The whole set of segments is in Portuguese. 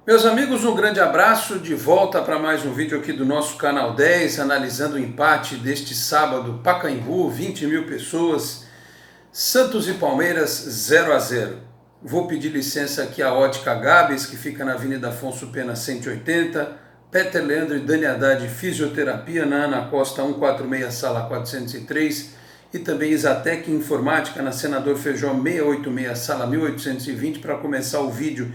Meus amigos, um grande abraço, de volta para mais um vídeo aqui do nosso canal 10, analisando o empate deste sábado, Pacaembu, 20 mil pessoas, Santos e Palmeiras 0-0. Vou pedir licença aqui à Ótica Gabes, que fica na Avenida Afonso Pena 180, Peter Leandro e Dani Haddad Fisioterapia, na Ana Costa 146, sala 403, e também Isatec Informática, na Senador Feijó 686, sala 1820, para começar o vídeo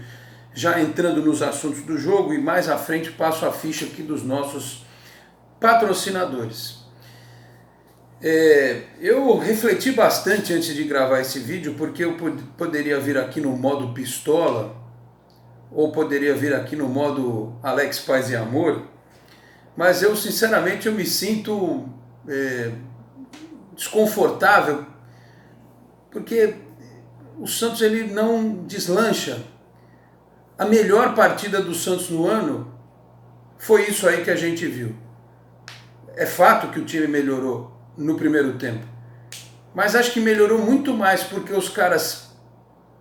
já entrando nos assuntos do jogo, e mais à frente passo a ficha aqui dos nossos patrocinadores. Eu refleti bastante antes de gravar esse vídeo, porque eu poderia vir aqui no modo pistola, ou poderia vir aqui no modo Alex Paz e Amor, mas eu sinceramente eu me sinto desconfortável, porque o Santos ele não deslancha. A melhor partida do Santos no ano foi isso aí que a gente viu. É fato que o time melhorou no primeiro tempo, mas acho que melhorou muito mais porque os caras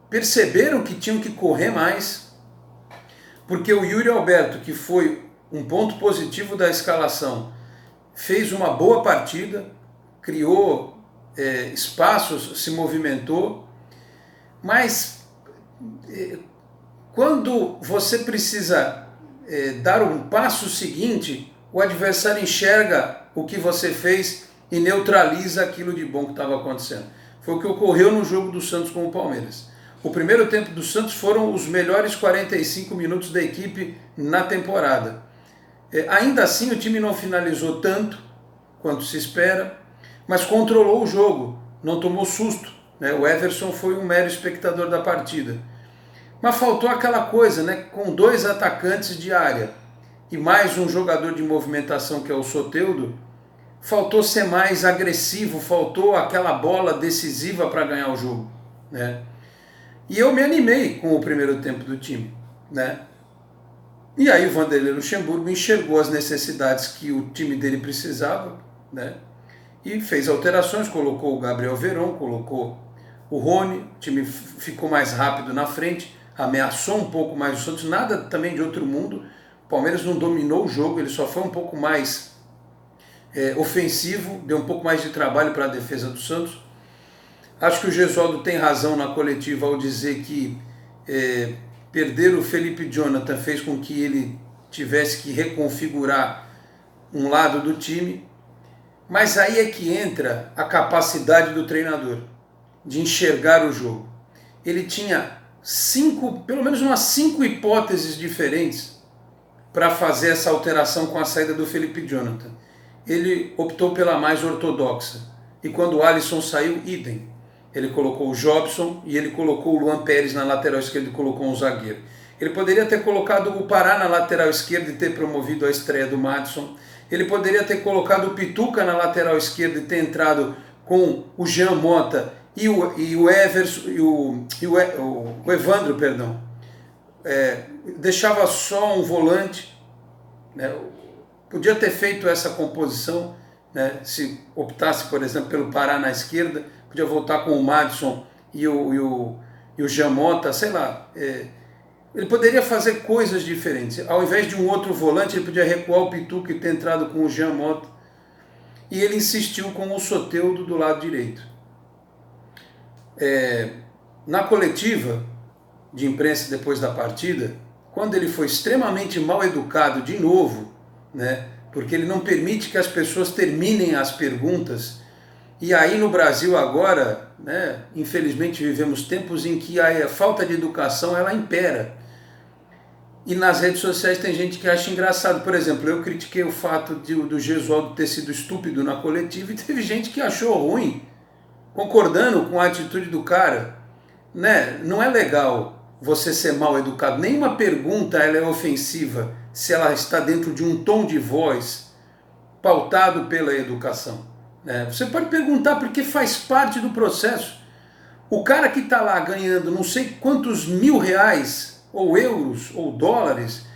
perceberam que tinham que correr mais, porque o Yuri Alberto, que foi um ponto positivo da escalação, fez uma boa partida, criou espaços, se movimentou, mas quando você precisa dar um passo seguinte, o adversário enxerga o que você fez e neutraliza aquilo de bom que estava acontecendo. Foi o que ocorreu no jogo do Santos com o Palmeiras. O primeiro tempo do Santos foram os melhores 45 minutos da equipe na temporada. Ainda assim, o time não finalizou tanto quanto se espera, mas controlou o jogo, não tomou susto. O Everson foi um mero espectador da partida. Mas faltou aquela coisa, com dois atacantes de área e mais um jogador de movimentação que é o Soteldo, faltou ser mais agressivo, faltou aquela bola decisiva para ganhar o jogo. E eu me animei com o primeiro tempo do time. E aí o Vanderlei Luxemburgo enxergou as necessidades que o time dele precisava, e fez alterações, colocou o Gabriel Veron, colocou o Rony, o time ficou mais rápido na frente, ameaçou um pouco mais o Santos, nada também de outro mundo. O Palmeiras não dominou o jogo, ele só foi um pouco mais ofensivo, deu um pouco mais de trabalho para a defesa do Santos. Acho que o Gesualdo tem razão na coletiva ao dizer que perder o Felipe Jonathan fez com que ele tivesse que reconfigurar um lado do time, mas aí é que entra a capacidade do treinador de enxergar o jogo. Ele tinha pelo menos umas 5 hipóteses diferentes para fazer essa alteração com a saída do Felipe Jonathan. Ele optou pela mais ortodoxa, e quando o Alisson saiu, idem. Ele colocou o Jobson e ele colocou o Luan Pérez na lateral esquerda e colocou um zagueiro. Ele poderia ter colocado o Pará na lateral esquerda e ter promovido a estreia do Madison. Ele poderia ter colocado o Pituca na lateral esquerda e ter entrado com o Jean Mota e o Everson e o Evandro, perdão. Deixava só um volante. Podia ter feito essa composição, se optasse, por exemplo, pelo Pará na esquerda, podia voltar com o Madison e o Jean Mota, sei lá. Ele poderia fazer coisas diferentes. Ao invés de um outro volante, ele podia recuar o Pituca e ter entrado com o Jean Mota. E ele insistiu com o Soteldo do lado direito. Na coletiva de imprensa depois da partida, quando ele foi extremamente mal educado de novo, porque ele não permite que as pessoas terminem as perguntas, e aí no Brasil agora, infelizmente vivemos tempos em que a falta de educação ela impera, e nas redes sociais tem gente que acha engraçado. Por exemplo, eu critiquei o fato do Gesualdo ter sido estúpido na coletiva, e teve gente que achou ruim, concordando com a atitude do cara. Não é legal você ser mal educado. Nenhuma pergunta ela é ofensiva se ela está dentro de um tom de voz pautado pela educação. Você pode perguntar porque faz parte do processo. O cara que está lá ganhando não sei quantos R$1.000, ou euros, ou dólares,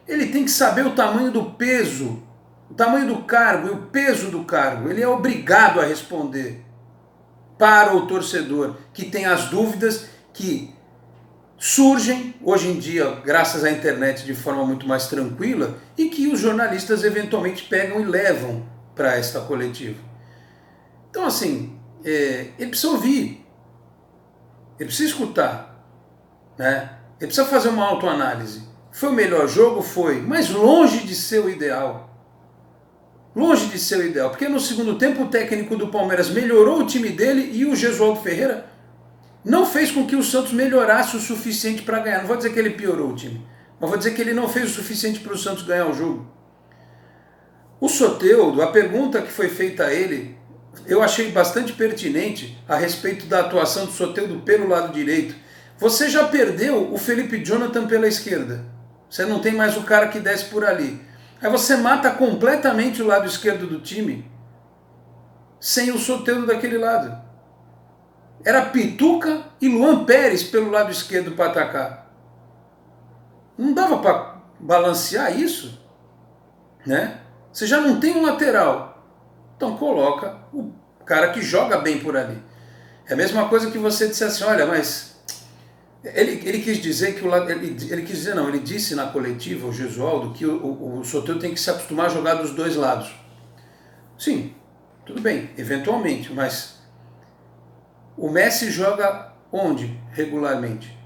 ele tem que saber o tamanho do peso, o tamanho do cargo e o peso do cargo. Ele é obrigado a responder para o torcedor que tem as dúvidas, que surgem hoje em dia, graças à internet, de forma muito mais tranquila e que os jornalistas eventualmente pegam e levam para esta coletiva. Então, assim, ele precisa ouvir, ele precisa escutar, né? Ele precisa fazer uma autoanálise. Foi o melhor jogo? Foi, mas longe de ser o ideal. Longe de ser o ideal, porque no segundo tempo o técnico do Palmeiras melhorou o time dele e o Gesualdo Ferreira não fez com que o Santos melhorasse o suficiente para ganhar. Não vou dizer que ele piorou o time, mas vou dizer que ele não fez o suficiente para o Santos ganhar o jogo. O Soteldo, a pergunta que foi feita a ele, eu achei bastante pertinente a respeito da atuação do Soteldo pelo lado direito. Você já perdeu o Felipe Jonathan pela esquerda. Você não tem mais o cara que desce por ali. Aí você mata completamente o lado esquerdo do time sem o Soteldo daquele lado. Era Pituca e Luan Pérez pelo lado esquerdo para atacar. Não dava para balancear isso, né? Você já não tem um lateral, então coloca o cara que joga bem por ali. É a mesma coisa que você disse assim, olha, mas ele quis dizer que ele disse na coletiva, o Gesualdo, que o Soteldo tem que se acostumar a jogar dos dois lados. Sim, tudo bem, eventualmente, mas o Messi joga onde regularmente?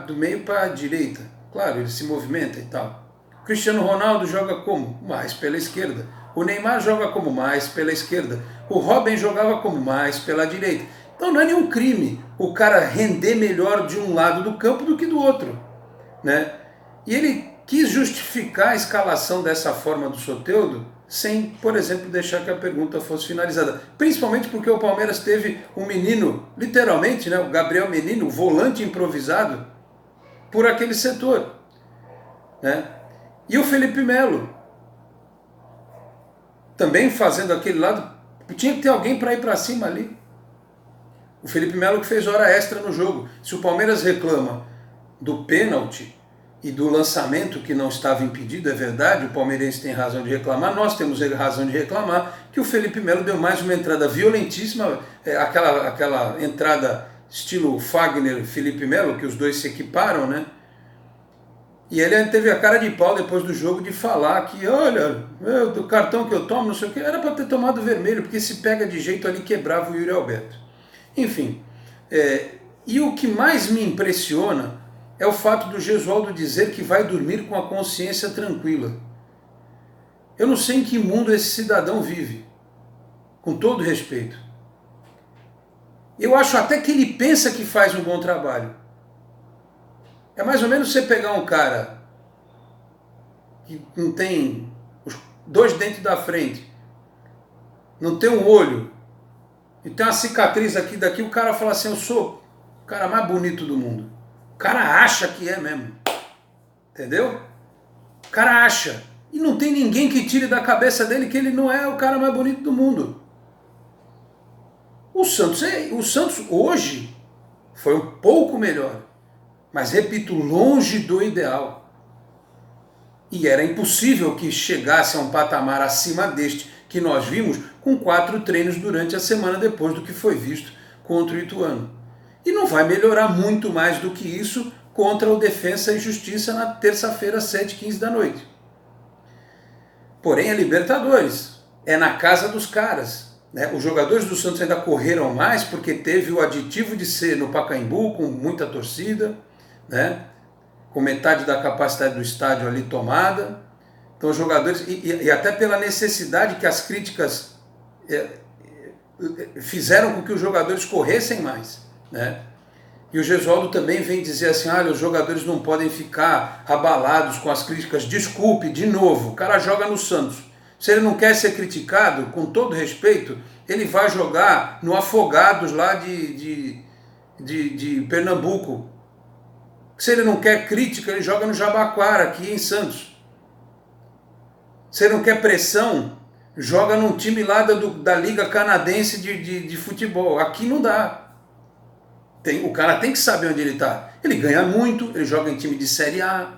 Do meio para a direita. Claro, ele se movimenta e tal. O Cristiano Ronaldo joga como? Mais pela esquerda. O Neymar joga como? Mais pela esquerda. O Robben jogava como? Mais pela direita. Então não é nenhum crime o cara render melhor de um lado do campo do que do outro, né? E ele quis justificar a escalação dessa forma do Soteldo sem, por exemplo, deixar que a pergunta fosse finalizada. Principalmente porque o Palmeiras teve um menino, literalmente, né, o Gabriel Menino, volante improvisado, por aquele setor, né? E o Felipe Melo, também fazendo aquele lado, tinha que ter alguém para ir para cima ali. O Felipe Melo que fez hora extra no jogo. Se o Palmeiras reclama do pênalti e do lançamento que não estava impedido, é verdade, o palmeirense tem razão de reclamar, nós temos razão de reclamar que o Felipe Melo deu mais uma entrada violentíssima, aquela entrada estilo Fagner e Felipe Melo, que os dois se equiparam, né? E ele teve a cara de pau depois do jogo de falar que, olha, do cartão que eu tomo, não sei o que, era para ter tomado vermelho, porque se pega de jeito ali quebrava o Yuri Alberto. Enfim, e o que mais me impressiona é o fato do Gesualdo dizer que vai dormir com a consciência tranquila. Eu não sei em que mundo esse cidadão vive, com todo respeito. Eu acho até que ele pensa que faz um bom trabalho. É mais ou menos você pegar um cara que não tem os dois dentes da frente, não tem um olho, e tem uma cicatriz aqui daqui, o cara fala assim, eu sou o cara mais bonito do mundo. O cara acha que é mesmo. Entendeu? O cara acha. E não tem ninguém que tire da cabeça dele que ele não é o cara mais bonito do mundo. O Santos hoje foi um pouco melhor. Mas, repito, longe do ideal. E era impossível que chegasse a um patamar acima deste que nós vimos com 4 treinos durante a semana depois do que foi visto contra o Ituano. E não vai melhorar muito mais do que isso contra o Defensa e Justiça na terça-feira, 7h15 da noite. Porém, é Libertadores. É na casa dos caras. Né? Os jogadores do Santos ainda correram mais porque teve o aditivo de ser no Pacaembu, com muita torcida, né? Com metade da capacidade do estádio ali tomada. Então os jogadores, e até pela necessidade que as críticas fizeram com que os jogadores corressem mais, né? E o Gesualdo também vem dizer assim, olha, os jogadores não podem ficar abalados com as críticas. Desculpe, de novo, o cara joga no Santos. Se ele não quer ser criticado, com todo respeito, ele vai jogar no Afogados lá de Pernambuco. Se ele não quer crítica, ele joga no Jabaquara, aqui em Santos. Se ele não quer pressão, joga num time lá da Liga Canadense de futebol. Aqui não dá. O cara tem que saber onde ele está. Ele ganha muito, ele joga em time de Série A.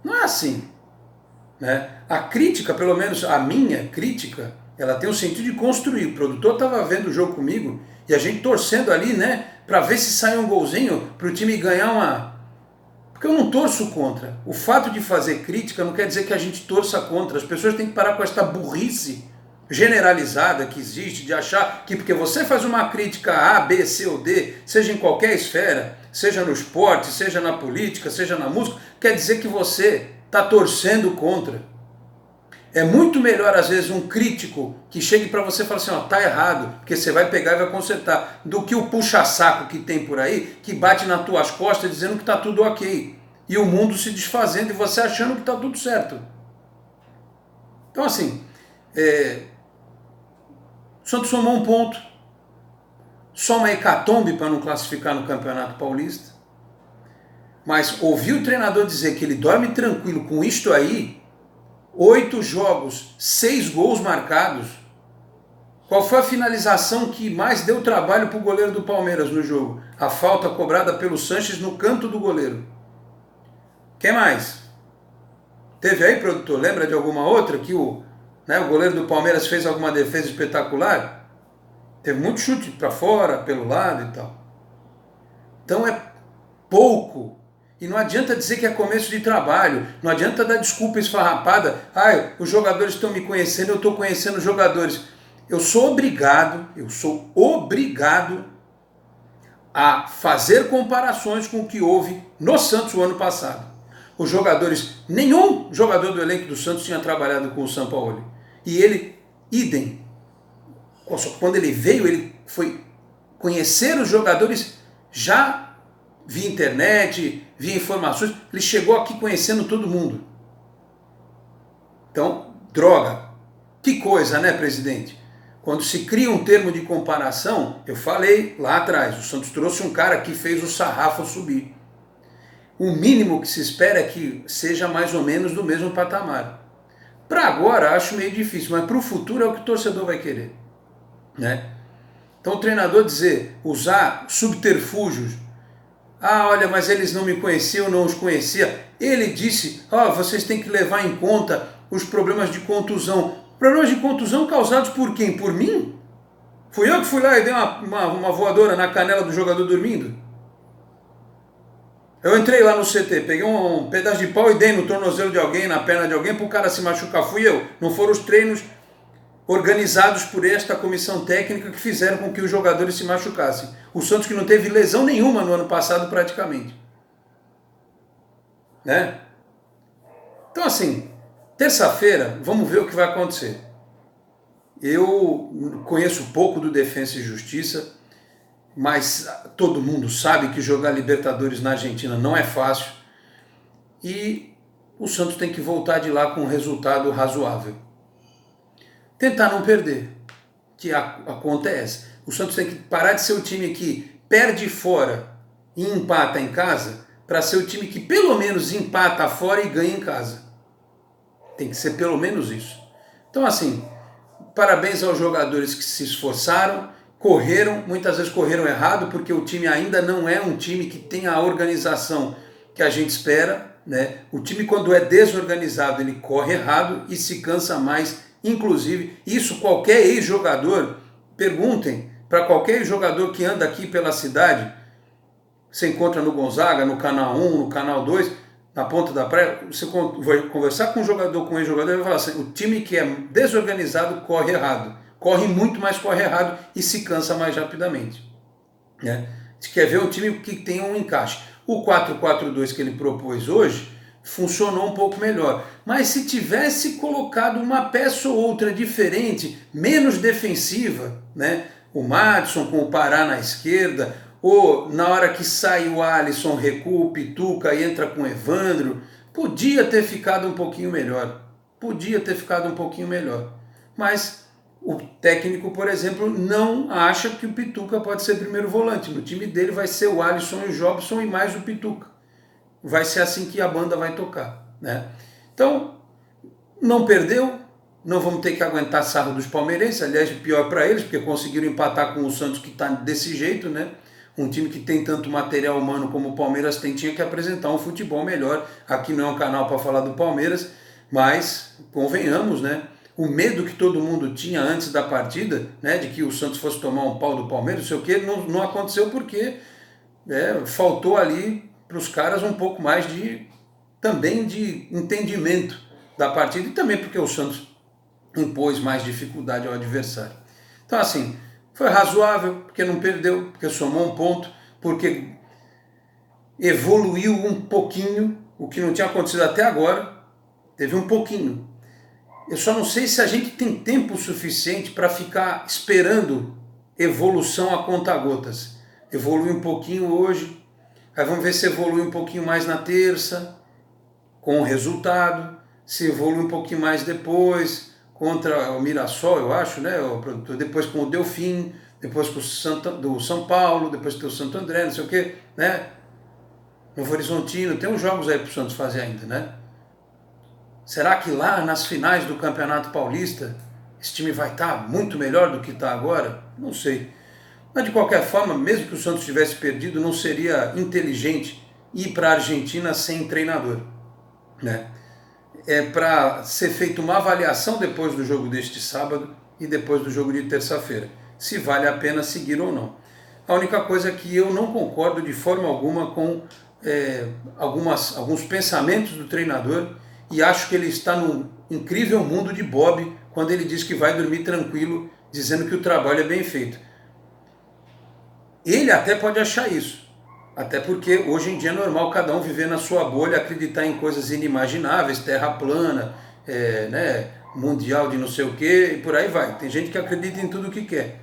Não é assim. Né? A crítica, pelo menos a minha crítica, ela tem o sentido de construir. O produtor estava vendo o jogo comigo e a gente torcendo ali, né? para ver se sai um golzinho para o time ganhar uma... Porque eu não torço contra. O fato de fazer crítica não quer dizer que a gente torça contra. As pessoas têm que parar com esta burrice generalizada que existe, de achar que porque você faz uma crítica A, B, C ou D, seja em qualquer esfera, seja no esporte, seja na política, seja na música, quer dizer que você está torcendo contra. É muito melhor, às vezes, um crítico que chegue para você e fale assim, ó, tá errado, porque você vai pegar e vai consertar, do que o puxa-saco que tem por aí, que bate nas tuas costas dizendo que tá tudo ok. E o mundo se desfazendo e você achando que tá tudo certo. Então, assim, o Santos somou um ponto, só uma hecatombe para não classificar no Campeonato Paulista, mas ouvir o treinador dizer que ele dorme tranquilo com isto aí, 8 jogos, 6 gols marcados. Qual foi a finalização que mais deu trabalho para o goleiro do Palmeiras no jogo? A falta cobrada pelo Sanches no canto do goleiro. Quem mais? Teve aí, produtor? Lembra de alguma outra que o goleiro do Palmeiras fez alguma defesa espetacular? Teve muito chute para fora, pelo lado e tal. Então é pouco. E não adianta dizer que é começo de trabalho, não adianta dar desculpa esfarrapada, os jogadores estão me conhecendo, eu estou conhecendo os jogadores. Eu sou obrigado a fazer comparações com o que houve no Santos o ano passado. Os jogadores, nenhum jogador do elenco do Santos tinha trabalhado com o Sampaoli. E ele, idem. Quando ele veio, ele foi conhecer os jogadores já via internet, via informações, ele chegou aqui conhecendo todo mundo. Então, droga. Que coisa, né, presidente? Quando se cria um termo de comparação, eu falei lá atrás, o Santos trouxe um cara que fez o sarrafo subir. O mínimo que se espera é que seja mais ou menos do mesmo patamar. Para agora, acho meio difícil, mas para o futuro é o que o torcedor vai querer, né? Então, o treinador usar subterfúgios, olha, mas eles não me conheciam, não os conhecia. Ele disse, vocês têm que levar em conta os problemas de contusão. Problemas de contusão causados por quem? Por mim? Fui eu que fui lá e dei uma voadora na canela do jogador dormindo? Eu entrei lá no CT, peguei um pedaço de pau e dei no tornozelo de alguém, na perna de alguém, para o cara se machucar. Fui eu. Não foram os treinos organizados por esta comissão técnica que fizeram com que os jogadores se machucassem. O Santos que não teve lesão nenhuma no ano passado praticamente. Né? Então assim, terça-feira, vamos ver o que vai acontecer. Eu conheço pouco do Defensa e Justiça, mas todo mundo sabe que jogar Libertadores na Argentina não é fácil e o Santos tem que voltar de lá com um resultado razoável. Tentar não perder, que acontece. O Santos tem que parar de ser o time que perde fora e empata em casa para ser o time que pelo menos empata fora e ganha em casa. Tem que ser pelo menos isso. Então assim, parabéns aos jogadores que se esforçaram, correram, muitas vezes correram errado, porque o time ainda não é um time que tem a organização que a gente espera, né? O time, quando é desorganizado, ele corre errado e se cansa mais. Inclusive, isso qualquer ex-jogador, perguntem para qualquer jogador que anda aqui pela cidade, você encontra no Gonzaga, no Canal 1, no Canal 2, na Ponta da Praia, você vai conversar com um jogador, com um ex-jogador, ele vai falar assim, o time que é desorganizado corre errado. Corre muito, mas corre errado e se cansa mais rapidamente. Né? Você quer ver um time que tem um encaixe. O 4-4-2 que ele propôs hoje funcionou um pouco melhor. Mas se tivesse colocado uma peça ou outra diferente, menos defensiva, né? O Madison com o Pará na esquerda, ou na hora que sai o Alisson, recua o Pituca e entra com o Evandro, podia ter ficado um pouquinho melhor. Podia ter ficado um pouquinho melhor. Mas o técnico, por exemplo, não acha que o Pituca pode ser primeiro volante. No time dele vai ser o Alisson e o Jobson e mais o Pituca. Vai ser assim que a banda vai tocar, né? Então, não perdeu, não vamos ter que aguentar sarro dos palmeirenses, aliás, pior para eles, porque conseguiram empatar com o Santos, que está desse jeito, né? Um time que tem tanto material humano como o Palmeiras tem, tinha que apresentar um futebol melhor. Aqui não é um canal para falar do Palmeiras, mas convenhamos, né? o medo que todo mundo tinha antes da partida, né, de que o Santos fosse tomar um pau do Palmeiras, não sei o quê, não aconteceu porque faltou ali para os caras um pouco mais também de entendimento da partida e também porque o Santos impôs mais dificuldade ao adversário. Então assim, foi razoável, porque não perdeu, porque somou um ponto, porque evoluiu um pouquinho, o que não tinha acontecido até agora, teve um pouquinho. Eu só não sei se a gente tem tempo suficiente para ficar esperando evolução a conta-gotas. Evolui um pouquinho hoje, aí vamos ver se evolui um pouquinho mais na terça, com o resultado, se evolui um pouquinho mais depois, contra o Mirassol, eu acho, né, o produtor, depois com o Delfim, depois com o do São Paulo, depois com o Santo André, não sei o quê, né? Novo Horizontino, tem uns jogos aí para o Santos fazer ainda, né? Será que lá nas finais do Campeonato Paulista esse time vai estar muito melhor do que está agora? Não sei. Mas de qualquer forma, mesmo que o Santos tivesse perdido, não seria inteligente ir para a Argentina sem treinador, né? É para ser feita uma avaliação depois do jogo deste sábado e depois do jogo de terça-feira, se vale a pena seguir ou não. A única coisa é que eu não concordo de forma alguma com alguns pensamentos do treinador e acho que ele está num incrível mundo de Bob quando ele diz que vai dormir tranquilo, dizendo que o trabalho é bem feito. Ele até pode achar isso, até porque hoje em dia é normal cada um viver na sua bolha, acreditar em coisas inimagináveis, terra plana, né, mundial de não sei o que, e por aí vai. Tem gente que acredita em tudo o que quer,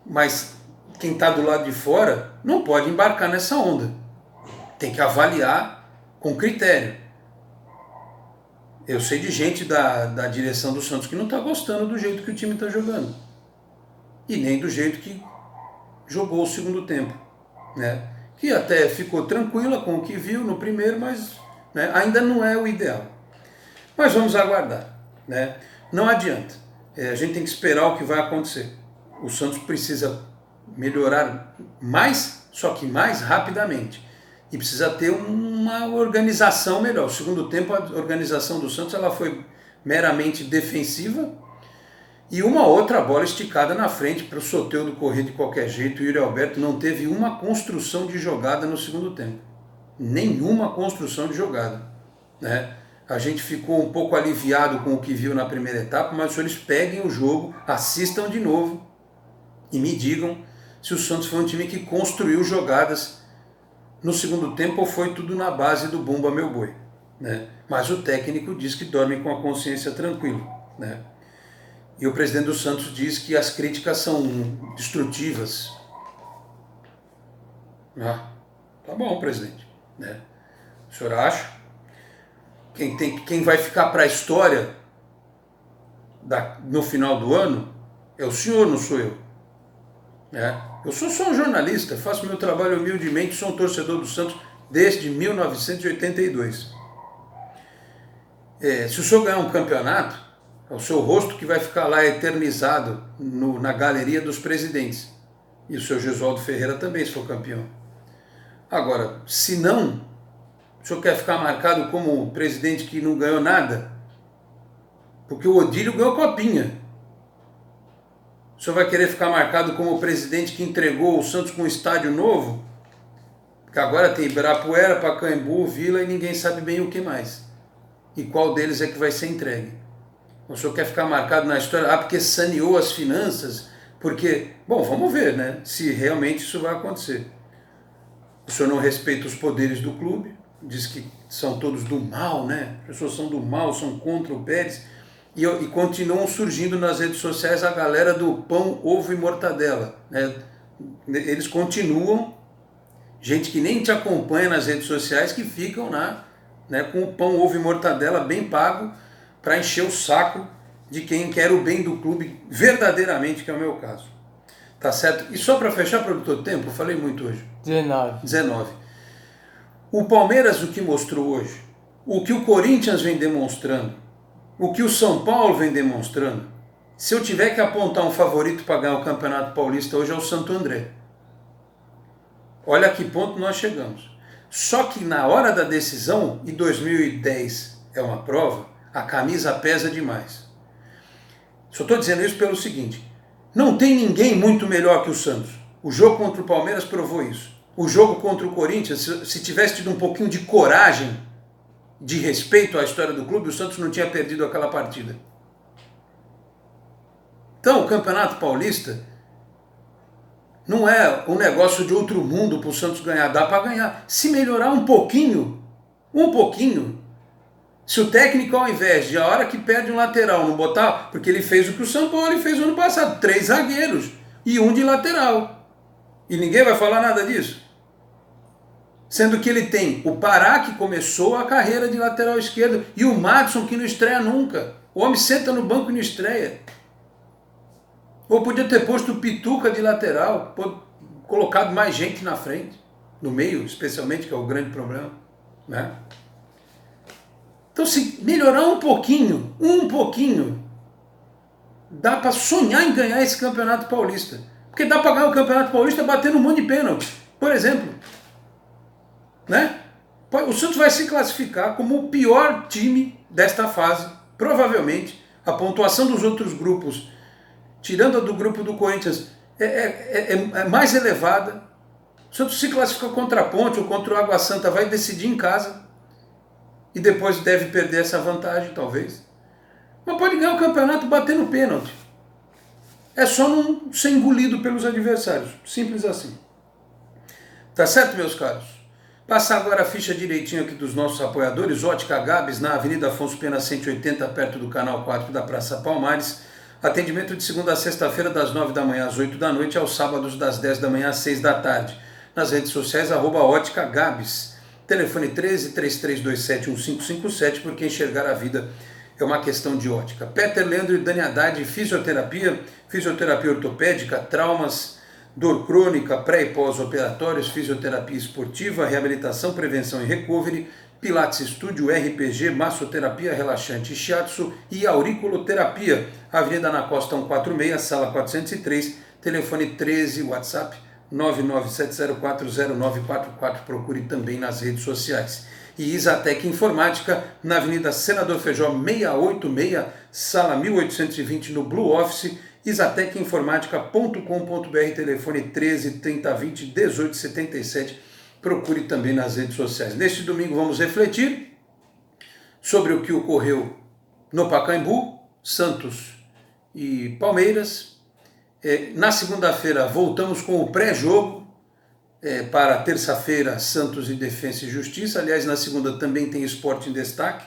mas quem está do lado de fora não pode embarcar nessa onda. Tem que avaliar com critério. Eu sei de gente da direção do Santos que não está gostando do jeito que o time está jogando. E nem do jeito que jogou o segundo tempo, né? Que até ficou tranquila com o que viu no primeiro, mas, né, ainda não é o ideal. Mas vamos aguardar, né? Não adianta. A gente tem que esperar o que vai acontecer. O Santos precisa melhorar mais, só que mais rapidamente. E precisa ter uma organização melhor. O segundo tempo, a organização do Santos ela foi meramente defensiva e uma outra bola esticada na frente para o Soteldo correr de qualquer jeito. O Yuri Alberto não teve uma construção de jogada no segundo tempo. Nenhuma construção de jogada, né? A gente ficou um pouco aliviado com o que viu na primeira etapa, mas se eles peguem o jogo, assistam de novo e me digam se o Santos foi um time que construiu jogadas no segundo tempo ou foi tudo na base do Bumba Meu Boi, né? Mas o técnico diz que dorme com a consciência tranquila, né? E o presidente do Santos diz que as críticas são destrutivas. Ah, tá bom, presidente, né? O senhor acha? Quem vai ficar para a história no final do ano é o senhor, não sou eu, né? Eu sou só um jornalista, faço meu trabalho humildemente, sou um torcedor do Santos desde 1982. Se o senhor ganhar um campeonato, é o seu rosto que vai ficar lá eternizado na galeria dos presidentes. E o seu Gesualdo Ferreira também, se for campeão. Agora, se não, o senhor quer ficar marcado como um presidente que não ganhou nada? Porque o Odílio ganhou copinha. O senhor vai querer ficar marcado como o presidente que entregou o Santos com um estádio novo? Porque agora tem Ibirapuera, Pacaembu, Vila e ninguém sabe bem o que mais. E qual deles é que vai ser entregue? O senhor quer ficar marcado na história? Porque saneou as finanças? Porque, bom, vamos ver, né? Se realmente isso vai acontecer. O senhor não respeita os poderes do clube, diz que são todos do mal, né? As pessoas são do mal, são contra o Pérez. E continuam surgindo nas redes sociais a galera do pão, ovo e mortadela, né? Eles continuam, gente que nem te acompanha nas redes sociais, que ficam lá, né, com o pão, ovo e mortadela bem pago para encher o saco de quem quer o bem do clube verdadeiramente, que é o meu caso. Tá certo? E só para fechar, produtor, tempo, eu falei muito hoje. 19. O Palmeiras, o que mostrou hoje, o que o Corinthians vem demonstrando, o que o São Paulo vem demonstrando, se eu tiver que apontar um favorito para ganhar o Campeonato Paulista hoje é o Santo André. Olha a que ponto nós chegamos. Só que na hora da decisão, e 2010 é uma prova, a camisa pesa demais. Só estou dizendo isso pelo seguinte: não tem ninguém muito melhor que o Santos. O jogo contra o Palmeiras provou isso. O jogo contra o Corinthians, se tivesse tido um pouquinho de coragem, de respeito à história do clube, o Santos não tinha perdido aquela partida. Então, o Campeonato Paulista não é um negócio de outro mundo para o Santos ganhar. Dá para ganhar. Se melhorar um pouquinho, se o técnico, ao invés de a hora que perde um lateral, não botar, porque ele fez o que o São Paulo fez no ano passado, 3 zagueiros e um de lateral. E ninguém vai falar nada disso. Sendo que ele tem o Pará, que começou a carreira de lateral esquerdo, e o Madison, que não estreia nunca. O homem senta no banco e não estreia. Ou podia ter posto o Pituca de lateral, colocado mais gente na frente, no meio, especialmente, que é o grande problema, né? Então, se melhorar um pouquinho, dá para sonhar em ganhar esse Campeonato Paulista. Porque dá para ganhar o Campeonato Paulista batendo um monte de pênalti, por exemplo. Né? O Santos vai se classificar como o pior time desta fase, provavelmente. A pontuação dos outros grupos, tirando a do grupo do Corinthians, é mais elevada. O Santos se classifica contra a Ponte ou contra o Água Santa, vai decidir em casa. E depois deve perder essa vantagem, talvez. Mas pode ganhar o campeonato batendo pênalti. É só não ser engolido pelos adversários. Simples assim. Tá certo, meus caros? Passar agora a ficha direitinho aqui dos nossos apoiadores. Ótica Gabs, na Avenida Afonso Pena 180, perto do Canal 4 da Praça Palmares. Atendimento de segunda a sexta-feira, das 9 da manhã às 8 da noite, aos sábados, das 10 da manhã às 6 da tarde. Nas redes sociais, @Ótica Gabs. Telefone 13-3327-1557, porque enxergar a vida é uma questão de ótica. Peter Leandro e Dani Haddad, fisioterapia ortopédica, traumas, dor crônica, pré e pós-operatórios, fisioterapia esportiva, reabilitação, prevenção e recovery, Pilates Estúdio, RPG, massoterapia relaxante, shiatsu e auriculoterapia. Avenida na Costa 146, sala 403, telefone 13, WhatsApp 997040944, procure também nas redes sociais. E Isatec Informática, na Avenida Senador Feijó 686, sala 1820, no Blue Office, isatecinformatica.com.br, telefone 13 3020 1877, procure também nas redes sociais. Neste domingo vamos refletir sobre o que ocorreu no Pacaembu, Santos e Palmeiras. Na segunda-feira voltamos com o pré-jogo para terça-feira, Santos e Defensa e Justiça. Aliás, na segunda também tem Esporte em Destaque,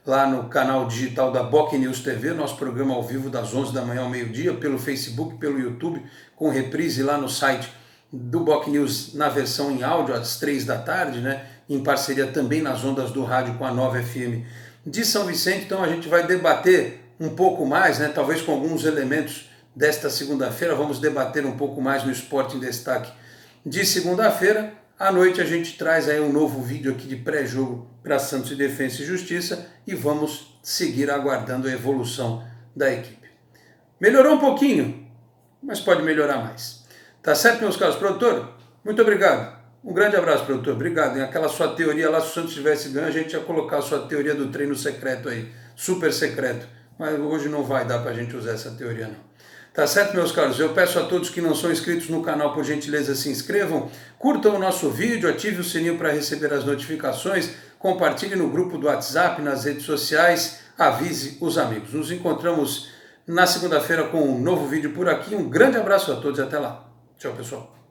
lá no canal digital da Boc News TV, nosso programa ao vivo das 11 da manhã ao meio-dia, pelo Facebook, pelo YouTube, com reprise lá no site do Boc News na versão em áudio às 3 da tarde, né? Em parceria também nas ondas do rádio com a Nova FM de São Vicente. Então a gente vai debater um pouco mais, né? Talvez com alguns elementos desta segunda-feira, vamos debater um pouco mais no Esporte em Destaque de segunda-feira. À noite a gente traz aí um novo vídeo aqui de pré-jogo para Santos e Defensa e Justiça e vamos seguir aguardando a evolução da equipe. Melhorou um pouquinho, mas pode melhorar mais. Tá certo, meus caros? Produtor, muito obrigado. Um grande abraço, produtor. Obrigado. Em aquela sua teoria lá, se o Santos tivesse ganho, a gente ia colocar a sua teoria do treino secreto aí, super secreto. Mas hoje não vai dar para a gente usar essa teoria, não. Tá certo, meus caros? Eu peço a todos que não são inscritos no canal, por gentileza, se inscrevam, curtam o nosso vídeo, ative o sininho para receber as notificações, compartilhe no grupo do WhatsApp, nas redes sociais, avise os amigos. Nos encontramos na segunda-feira com um novo vídeo por aqui. Um grande abraço a todos e até lá. Tchau, pessoal.